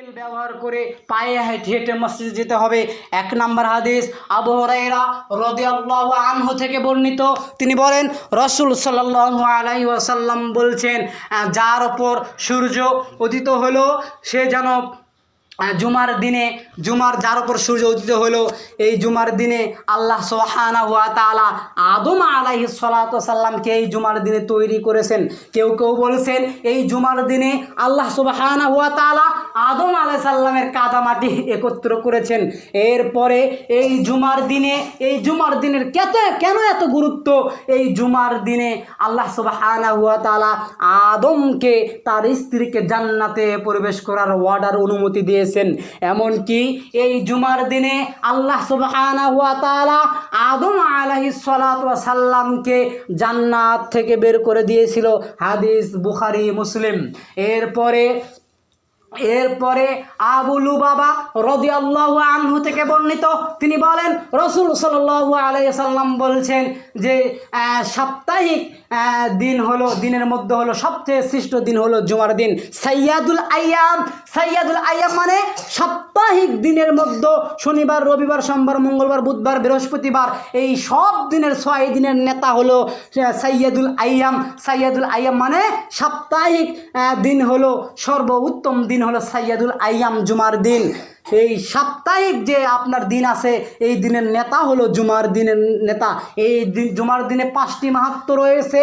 Cycle ব্যবহার করে পায়ে হেঁটে হেঁটে মসজিদে যেতে হবে। এক নম্বর হাদিস আবু হুরায়রা রাদিয়াল্লাহু আনহু থেকে বর্ণিত, তিনি বলেন রাসূল সাল্লাল্লাহু আলাইহি ওয়াসাল্লাম বলছেন, যার ওপর সূর্য উদিত হলো সে যেন জুমার যার ওপর সূর্য উদিত হলো এই জুমার দিনে আল্লাহ সুবহানাহু ওয়া তাআলা আদম আলাইহিস সালাতু সাল্লামকে এই জুমার দিনে তৈরি করেছেন। কেউ কেউ বলছেন এই জুমার দিনে আল্লাহ সুবহানাহু ওয়া তাআলা আদম আলাইহিস সালামের কাদামাটি একত্র করেছেন। এরপরে এই জুমার দিনের কেন এত গুরুত্ব? এই জুমার দিনে আল্লাহ সুবহানাহু ওয়া তাআলা আদমকে তার স্ত্রীকে জান্নাতে প্রবেশ করার অনুমতি দিয়ে এমনকি এই জুমার দিনে আল্লাহ সুবহানাহু ওয়া তাআলা আদম আলাইহিস সালাতু ওয়া সাল্লামকে জান্নাত থেকে বের করে দিয়েছিল। হাদিস বুখারী মুসলিম। এরপরে আবু লুবাবা রাদিয়াল্লাহু আনহু থেকে বর্ণিত, তিনি বলেন রাসূল সাল্লাল্লাহু আলাইহি সাল্লাম বলছেন যে সাপ্তাহিক দিনের মধ্যে হলো সবচেয়ে শ্রেষ্ঠ দিন হলো জুমার দিন। সাইয়্যিদুল আইয়াম মানে সাপ্তাহিক দিনের মধ্যে শনিবার, রবিবার, সোমবার, মঙ্গলবার, বুধবার, বৃহস্পতিবার এই সব দিনের 6 দিনের নেতা হলো সাইয়্যিদুল আইয়াম মানে সাপ্তাহিক দিন হলো সর্বোত্তম দিন হলো সাইয়্যিদুল আইয়াম জুমার দিন। এই সাপ্তাহিক যে আপনার দিন আছে এই দিনের নেতা হলো জুমার দিনের নেতা। এই জুমার দিনে 5টি মাহাত্ম্য রয়েছে।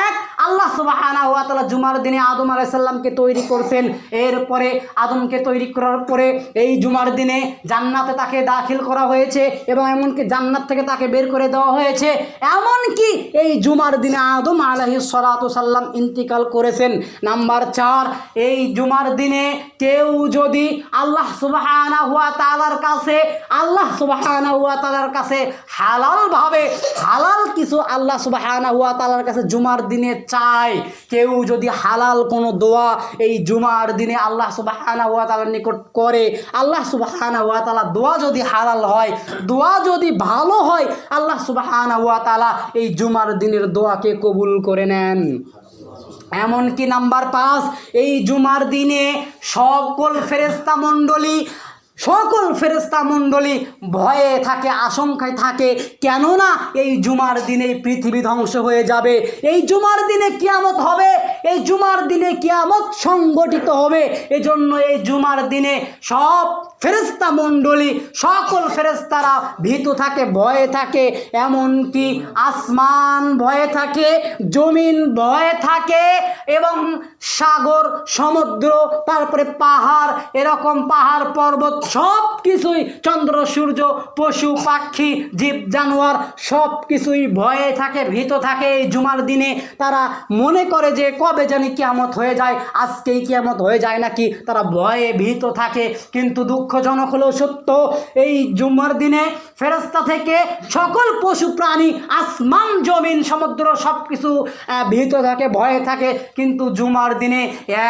এক, আল্লাহ সুবহানাহু ওয়া তাআলা জুমার দিনে আদম আলাইহিস সালামকে তৈরি করছেন। এরপরে আদমকে তৈরি করার পরে এই জুমার দিনে জান্নাতে তাকে দাখিল করা হয়েছে এবং এমনকি জান্নাত থেকে তাকে বের করে দেওয়া হয়েছে। এমনকি এই জুমার দিনে আদম আলাইহিস সালাতু সাল্লাম ইন্তিকাল করেছেন। নাম্বার 4, এই জুমার দিনে কেউ যদি আল্লাহ সুবহানাহু ওয়া তাআলার কাছে হালাল কিছু আল্লাহ সুবহানাহু ওয়া তাআলার কাছে জুমার দিনে চায়, কেউ যদি হালাল কোনো দোয়া এই জুমার দিনে আল্লাহ সুবহানাহু ওয়া তাআলার নিকট করে, আল্লাহ সুবহানাহু ওয়া তাআলা দোয়া যদি হালাল হয়, দোয়া যদি ভালো হয়, আল্লাহ সুবহানাহু ওয়া তাআলা এই জুমার দিনের দোয়াকে কবুল করে নেন। এমনকি নাম্বার 5, এই জুমার দিনে সকল ফেরেশতা মণ্ডলী ভয়ে থাকে, আশঙ্কায় থাকে, কেননা এই জুমার দিনে পৃথিবী ধ্বংস হয়ে যাবে, এই জুমার দিনে কিয়ামত হবে, এই জুমার দিনে কিয়ামত সংগঠিত হবে। এজন্য এই জুমার দিনে সব ফেরেশতা মণ্ডলী, সকল ফেরেশতারা ভীত থাকে, ভয়ে থাকে। এমনকি আসমান ভয়ে থাকে, জমিন ভয়ে থাকে এবং সাগর, সমুদ্র, তারপরে পাহাড়, এরকম পাহাড় পর্বত সব কিছুই, চন্দ্র সূর্য, পশু পাখি, জীব জানোয়ার সব কিছুই ভয়ে থাকে, ভীত থাকে। এই জুমার দিনে তারা মনে করে যে কবে জানি কিয়ামত হয়ে যায়, আজকেই কিয়ামত হয়ে যায় নাকি, তারা ভয়ে ভীত থাকে। কিন্তু দুঃখজনক হলেও সত্য, এই জুমার দিনে ফেরেশতা থেকে সকল পশু প্রাণী, আসমান, জমিন, সমুদ্র সব কিছু ভীত থাকে, ভয়ে থাকে। কিন্তু জুমার দিনে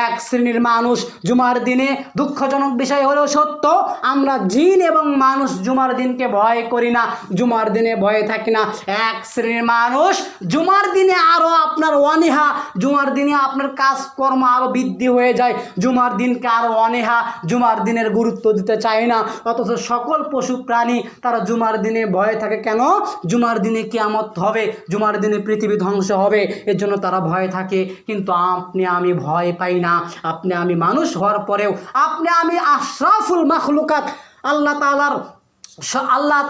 এক শ্রেণীর মানুষ, জুমার দিনে দুঃখজনক বিষয় হলেও সত্য, আমরা জিন এবং মানুষ জুমার দিনকে ভয় করি না, জুমার দিনে ভয়ে থাকি না। এক শ্রেণীর মানুষ জুমার দিনে আরও আপনার অনীহা, জুমার দিনে আপনার কাজকর্ম আরও বৃদ্ধি হয়ে যায়, জুমার দিনকে আরও অনীহা, জুমার দিনের গুরুত্ব দিতে চায় না। অথচ সকল পশু প্রাণী তারা জুমার দিনে ভয়ে থাকে। কেন? জুমার দিনে কিয়ামত হবে, জুমার দিনে পৃথিবী ধ্বংস হবে, এর জন্য তারা ভয়ে থাকে। কিন্তু আপনি আমি ভয় পাই না। আপনি আমি মানুষ হওয়ার পরেও, আপনি আমি আশরাফুল মাখলুকাত, আল্লাহ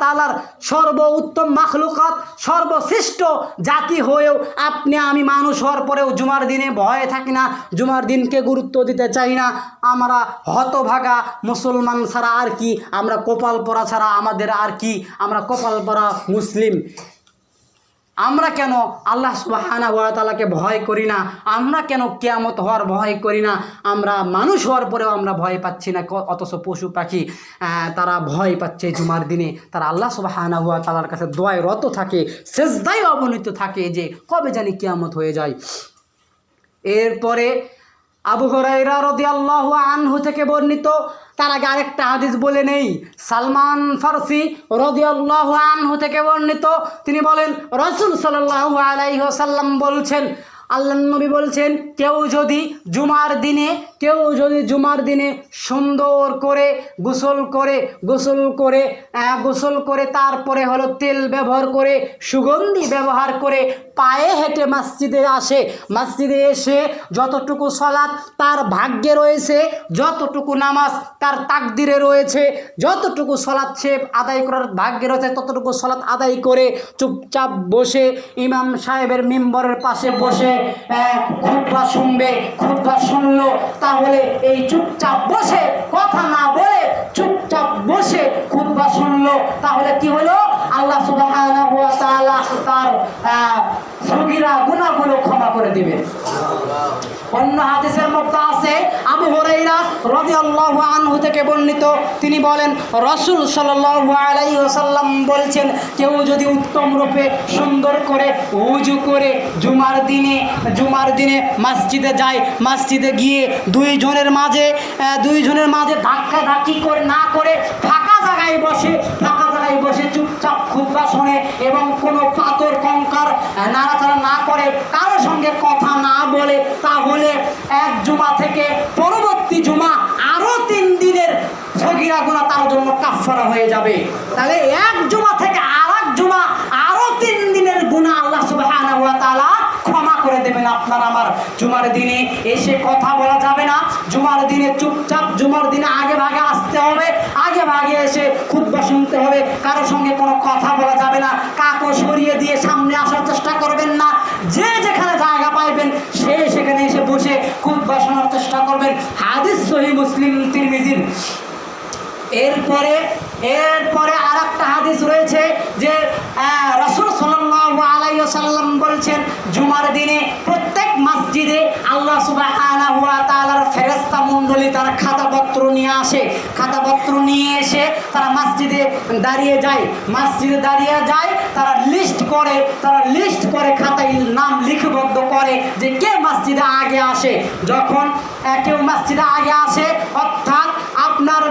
তাআলার সর্বোত্তম মাখলুকাত, সর্বশ্রেষ্ঠ জাতি হয়েও আপনি আমি মানুষ হওয়ার পরেও জুমার দিনে ভয়ে থাকি না, জুমার দিনকে গুরুত্ব দিতে চাই না। আমরা হতভাগা মুসলমান ছাড়া আর কি, আমরা কপাল পরা ছাড়া আমাদের আর কি, আমরা কপাল পরা মুসলিম। আমরা কেন আল্লাহ সুবহানাহু ওয়া তাআলাকে ভয় করি না? আমরা কেন কিয়ামত হওয়ার ভয় করি না? আমরা মানুষ হওয়ার পরেও আমরা ভয় পাচ্ছি না, অথচ পশু পাখি তারা ভয় পাচ্ছে জুমার দিনে। তারা আল্লাহ সুবহানাহু ওয়া তাআলার কাছে দোয়ায় রত থাকে, সেজদায় অবনীত থাকে যে কবে জানি কিয়ামত হয়ে যায়। এরপরে আবু হুরায়রা রাদিয়াল্লাহু আনহু থেকে বর্ণিত, তার আগে আরেকটা হাদিস বলে নেই। সালমান ফারসি রাদিয়াল্লাহু আনহু থেকে বর্ণিত, তিনি বলেন রাসূল সাল্লাল্লাহু আলাইহি ওয়াসাল্লাম বলছেন, আল্লাহ নবী বলছেন কেউ যদি জুমার দিনে সুন্দর করে গোসল করে তারপরে হলো তেল ব্যবহার করে সুগন্ধি ব্যবহার করে পায়ে হেঁটে মসজিদে এসে যতটুকু সলাৎ তার ভাগ্যে রয়েছে, যতটুকু নামাজ তার তাকদিরে রয়েছে, যতটুকু সলাৎ সে আদায় করার ভাগ্যে রয়েছে ততটুকু সলাৎ আদায় করে চুপচাপ বসে ইমাম সাহেবের মিম্বরের পাশে বসে খুতবা শুনলো, তাহলে এই চুপচাপ বসে কথা না বলে চুপচাপ বসে খুতবা শুনলো, তাহলে কি হলো? আল্লাহ সুবহানাহু ওয়া তাআলা তার সগীরা গুনাহগুলো ক্ষমা করে দিবেন। অন্য হাদিসের মধ্যে আছে আবু হুরায়রা রাদিয়াল্লাহু আনহু থেকে বর্ণিত, তিনি বলেন রাসূল সাল্লাল্লাহু আলাইহি ওয়াসাল্লাম বলছেন কেউ যদি উত্তম রূপে সুন্দর করে ওযু করে জুমার দিনে মসজিদে যায়, মসজিদে গিয়ে দুইজনের মাঝে ধাক্কাধাক্কি না করে ফাঁকা জায়গায় বসে চুপচাপ খুতবা শোনে এবং কোনো পাথর কঙ্কার নাড়াচাড়া না করে, কারোর সঙ্গে কথা না বলে, তাহলে এক জুমা থেকে পরবর্তী জুমা আরো 3 দিনের সগীরা গুনাহ তার জন্য কাফারা হয়ে যাবে। তাহলে এক জুমা থেকে আরেক জুমা আরো 3 দিনের গুনাহ আল্লাহ সুবহানাহু ওয়া তাআলা ক্ষমা করে দেবেন। আপনার আমার জুমার দিনে এসে কথা বলা যাবে না, জুমার দিনে চুপচাপ জুমার দিনে আগে ভাগে আসতে হবে, আগে ভাগে এসে খুতবা শুনতে হবে, কারোর সঙ্গে কোনো কথা বলা যাবে না, কাকো সরিয়ে দিয়ে সামনে আসার চেষ্টা করবেন না, যে যেখানে জায়গা পাইবেন সেখানে এসে বসে খুতবা শোনার চেষ্টা করবেন। হাদিস সহিহ মুসলিম তিরমিজির। এরপরে আরেকটা হাদিস রয়েছে যে রাসূল সাল্লাল্লাহু আলাইহি ওয়াসাল্লাম বলছেন জুমার দিনে প্রত্যেক মসজিদে আল্লাহ সুবহানাহু ওয়া তাআলার ফেরেশতা মণ্ডলী তারা খাতাপত্র নিয়ে এসে তারা মসজিদে দাঁড়িয়ে যায়, তারা লিস্ট করে খাতায় নাম লিপিবদ্ধ করে যে কে মসজিদে আগে আসে। যখন কেউ মসজিদে আগে আসে, অর্থাৎ আপনার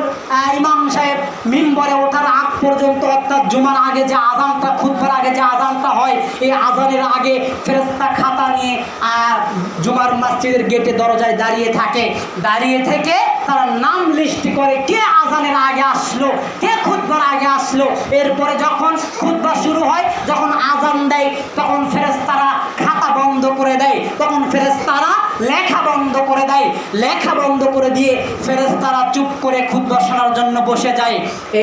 ইমাম সাহেব মিম্বরে ওঠার আগ পর্যন্ত, অর্থাৎ জুমার আগে যে আযানটা, খুতবার আগে যে আযানটা হয়, এই আযানের আগে ফেরেশতা খাতা নিয়ে জুমার মসজিদের গেটে দরজায় দাঁড়িয়ে থেকে তারা নাম লিস্ট করে কে আযানের আগে আসলো, কে খুতবার আগে আসলো। এরপরে যখন খুতবা শুরু হয়, যখন আযান দেয়, তখন ফেরেশতারা খাতা বন্ধ করে দেয়, তখন ফেরেশতারা লেখা বন্ধ করে দিয়ে ফেরেশতারা চুপ করে খুতবা শোনার জন্য বসে যায়।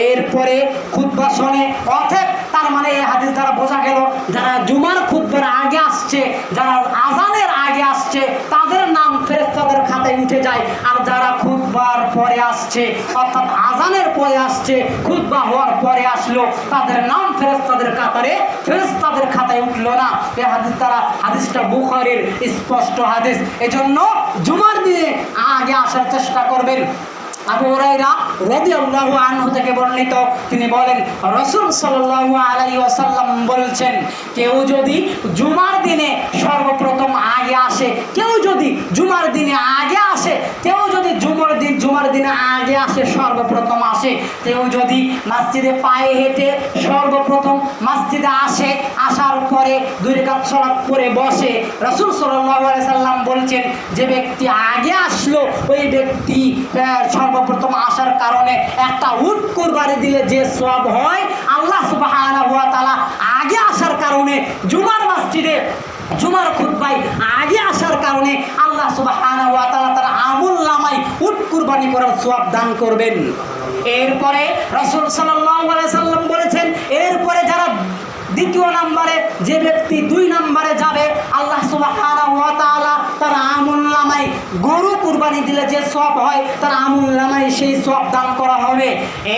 এরপরে খুতবা শোনে, অর্থাৎ তার মানে এই হাদিস দ্বারা বোঝা গেল যারা জুমার খুতবার আগে আসছে, যারা আযানের আগে আসছে তাদের নাম ফেরেশতাদের খাতায় উঠে যায়, আর যারা খুতবার পরে আসছে, অর্থাৎ আযানের পরে আসছে, খুতবা হওয়ার পরে আসলো, তাদের নাম ফেরেশতাদের খাতায় উঠলো না। এই হাদিসটা বুখারীর স্পষ্ট হাদিস। এজন্য জুমার দিনে আগে আসার চেষ্টা করবেন। আবু হুরায়রা রাদিয়াল্লাহু আনহু থেকে বর্ণিত, তিনি বলেন রাসূল সাল্লাল্লাহু আলাইহি ওয়াসাল্লাম বলছেন কেউ যদি জুমার দিনে সর্বপ্রথম আগে আসে, কেউ যদি জুমার দিনে আগে আসে সর্বপ্রথম আসে, কেউ যদি মসজিদে পায়ে হেঁটে সর্বপ্রথম মসজিদে আসে, আসার পরে 2 রাকাত সালাত পড়ে বসে, রাসূল সাল্লাল্লাহু আলাইহি ওয়াসাল্লাম বলছেন যে ব্যক্তি আগে আসলো ওই ব্যক্তি সর্বপ্রথম আসার কারণে একটা উট কুরবানি দিলে যে সওয়াব হয়, আল্লাহ সুবহানাহু ওয়া তাআলা আগে আসার কারণে জুমার খুতবায় আগে আসার কারণে আল্লাহ সুবহানাহু ওয়া তাআলা তার আমল নামায় উট কুরবানি করার সওয়াব দান করবেন। এরপরে রাসূল সাল্লাল্লাহু আলাইহি সাল্লাম বলেছেন এরপরে যারা দ্বিতীয় নম্বরে যে ব্যক্তি 2 নম্বরে যাবে, আল্লাহ সুবহানাহু ওয়া তাআলা তার আমল নামায় গরু কুরবানি দিলে যে সওয়াব হয় তার আমল নামায় সেই সওয়াব দান করা হবে।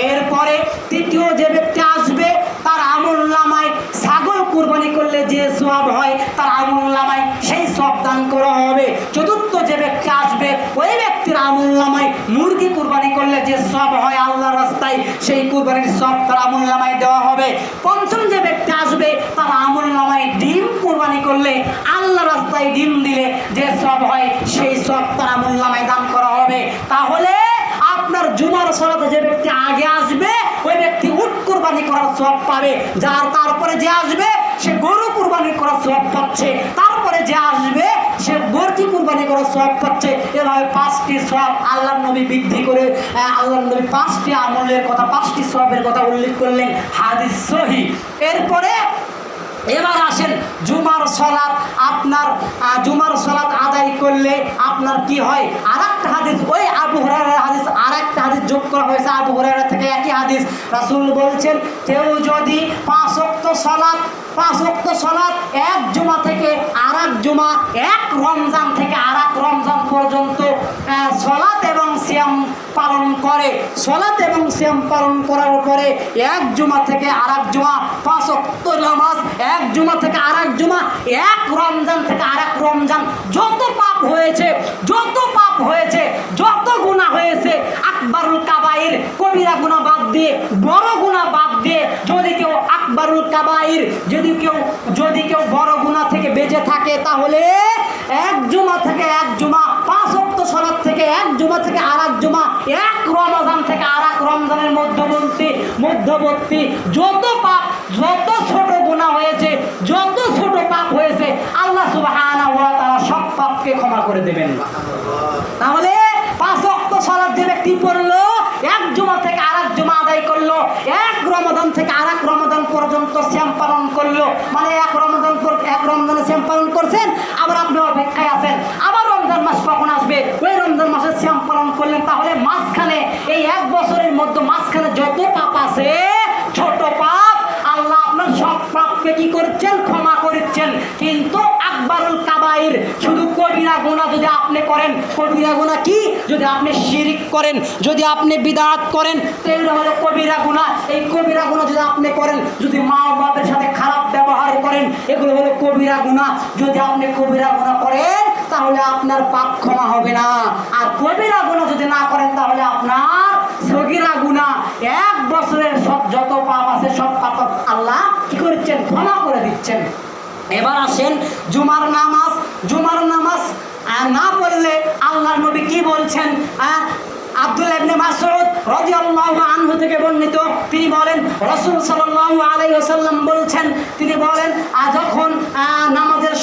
এরপরে তৃতীয় যে ব্যক্তি আসবে তার আমল নামায় ছাগল কুরবানি করলে যে সওয়াব হয় তার আমল নামায় সেই সওয়াব দান করা হবে। চতুর্থ যে ব্যক্তি আসবে ওই ব্যক্তির আমল নামায় মুরগি কুরবানি করলে যে সওয়াব হয় আল্লাহর রাস্তায় সেই কুরবানির সওয়াব তার আমল নামায় দেওয়া হবে। পঞ্চম যে ব্যক্তি আসবে তার আমল নামায় ডিম কুরবানি করলে, আল্লাহর রাস্তায় ডিম দিলে যে সওয়াব হয় সেই সওয়াব তার আমল নামায় দান করা হবে। তাহলে আপনার জুমার সালাতে যে ব্যক্তি আগে আসবে ওই ব্যক্তি উট কুরবানি করার সওয়াব পাবে, তারপরে যে আসবে সে গরু কুরবানি করার সওয়াব পাচ্ছে, তারপরে যে আসবে সে বর্তি কুরবানি করার সওয়াব পাচ্ছে। এভাবে 5টি সওয়াব আল্লাহর নবী বৃদ্ধি করে আল্লাহর নবী 5টি আমলের কথা, 5টি সওয়াবের কথা উল্লেখ করলেন, হাদিস সহিহ। এরপরে এবার আসেন জুমার সালাত। আপনার জুমার সালাত আদায় করলে আপনার কি হয়? আরেকটা হাদিস, ওই আবু হুরায়রার হাদিস, আরেকটা হাদিস যোগ করা হয়েছে আবু হুরায়রা থেকে, একই হাদিস। রাসূল বলছেন, কেউ যদি 5 ওয়াক্ত সালাত এক জুমা থেকে আরেক জুমা, এক রমজান থেকে আরেক রমজান পর্যন্ত সালাত এবং সিয়াম পালন করে, সালাত এবং সিয়াম পালন করার পরে এক জুমা থেকে আরেক জুমা 5 ওয়াক্ত নামাজ, এক জুমা থেকে আরেক জুমা, এক রমজান থেকে আরেক রমজান, যত পাপ হয়েছে, যত গুনাহ হয়েছে, আকবারুল কাবাইর, কবিরা গুনাহ বাদ দিয়ে, বড় গুনাহ বাদ দিয়ে, যদি কেউ আকবারুল কাবাইর, যদি কেউ বড় গুনাহ থেকে বেঁচে থাকে, তাহলে এক জুমা থেকে এক জুমা, 5 ওয়াক্ত সালাত থেকে এক জুমা থেকে আরেক জুমা, এক রমজান থেকে আরেক রমজানের মধ্যবর্তী যত পাপ, যত ছোট গুনাহ হয়েছে, যত ছোট পাপ হয়েছে, আল্লাহ সুবহানাহু ওয়া তাআলা সব পাপকে ক্ষমা করে দেবেন। তাহলে 5 ওয়াক্ত সালাত যে ব্যক্তি পড়লো, এক জুমা থেকে আরেক জুমা আদায় করলো, এক রমাদান থেকে আরেক রমাদান পর্যন্ত সিয়াম পালন করলো, মানে এক রমজানে সিয়াম পালন করছেন, আবার আপনি অপেক্ষায় আছেন আবার রমজান মাস কখন আসবে, ওই রমজান মাসে সিয়াম পালন করলেন, তাহলে মাঝখানে এই 1 বছরের মধ্যে মাঝখানে যত পাপ আছে, ছোট পাপ, আল্লাহ আপনার সব পাপকে কি করছেন? ক্ষমা করছেন। কিন্তু আকবারুল কাবাইর, শুধু কবিরা গুনাহ যদি আপনি করেন, কবিরা গুনাহ কি? যদি আপনি শিরিক করেন, যদি আপনি বিদআত করেন, তাহলে হলো কবিরা গুনাহ। এই কবিরা গুনাহ যদি আপনি করেন, যদি মা বাবার সাথে খারাপ ব্যবহার করেন, এগুলো হলো কবিরা গুনাহ। যদি আপনি কবিরা গুনাহ করেন, তাহলে আপনার পাপ ক্ষমা হবে না। আর কবিরা গুনাহ যদি না করেন, তাহলে আপনার সগীরা গুনাহ, 1 বছরের সব যত পাপ আছে, সব পাপ আল্লাহ কি করছেন? ক্ষমা করে দিচ্ছেন। এবার আসেন জুমার নামাজ না পড়লে আল্লাহর নবী কি বলছেন? আব্দুল্লাহ ইবনে মাসউদ রাদিয়াল্লাহু আনহু থেকে বর্ণিত, তিনি বলেন, রাসূল সাল্লাল্লাহু আলাইহি ওয়াসাল্লাম বলছেন, তিনি বলেন, যখন নামাজের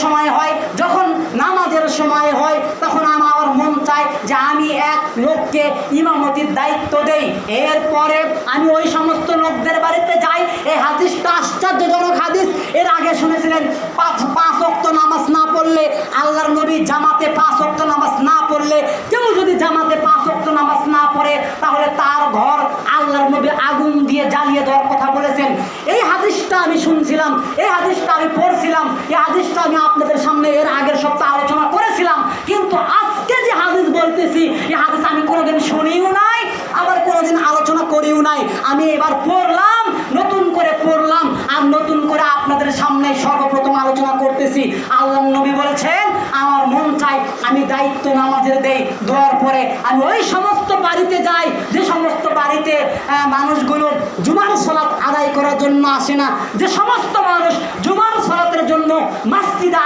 সময় হয়, তখন আমার মন চায় যে আমি এক লোককে ইমামতির দায়িত্ব দেই, এরপরে আমি ওই সমস্ত লোকদের বাড়িতে যাই। এই হাদিসটা আশ্চর্যজনক হাদিস। এর আগে শুনেছিলেন 5 ওয়াক্ত নামাজ না পড়লে, আল্লাহর নবী জামাতে 5 ওয়াক্ত নামাজ না পড়লে, কেউ যদি জামাতে 5 ওয়াক্ত নামাজ না পড়ে, তাহলে তার ঘর আল্লাহর নবী আগুন দিয়ে জ্বালিয়ে দেওয়ার কথা বলেছেন। এই হাদিসটা আমি শুনছিলাম, এই হাদিসটা আমি পড়ছিলাম, এই হাদিসটা আমি আপনাদের সামনে এর আগের সপ্তাহে আলোচনা করেছিলাম। কিন্তু আজকে যে হাদিস বলতেছি, এই হাদিস আমি কোনোদিন শুনিও নাই, আবার কোনোদিন আলোচনা করিও নাই। আমি এবার পড়লাম, নতুন করে পড়লাম, আর নতুন করে আপনাদের সামনে সর্বপ্রথম আলোচনা করতেছি। আল্লাহর নবী বলছেন, আমার মন চাই আমি দায়িত্ব নামাজের দেই, দেওয়ার পরে আমি ওই সমস্ত বাড়িতে যাই যে সমস্ত বাড়িতে মানুষগুলো জুমার সালাত আদায় করার জন্য আসে না, যে সমস্ত মানুষ জুমার সালাতের জন্য মসজিদে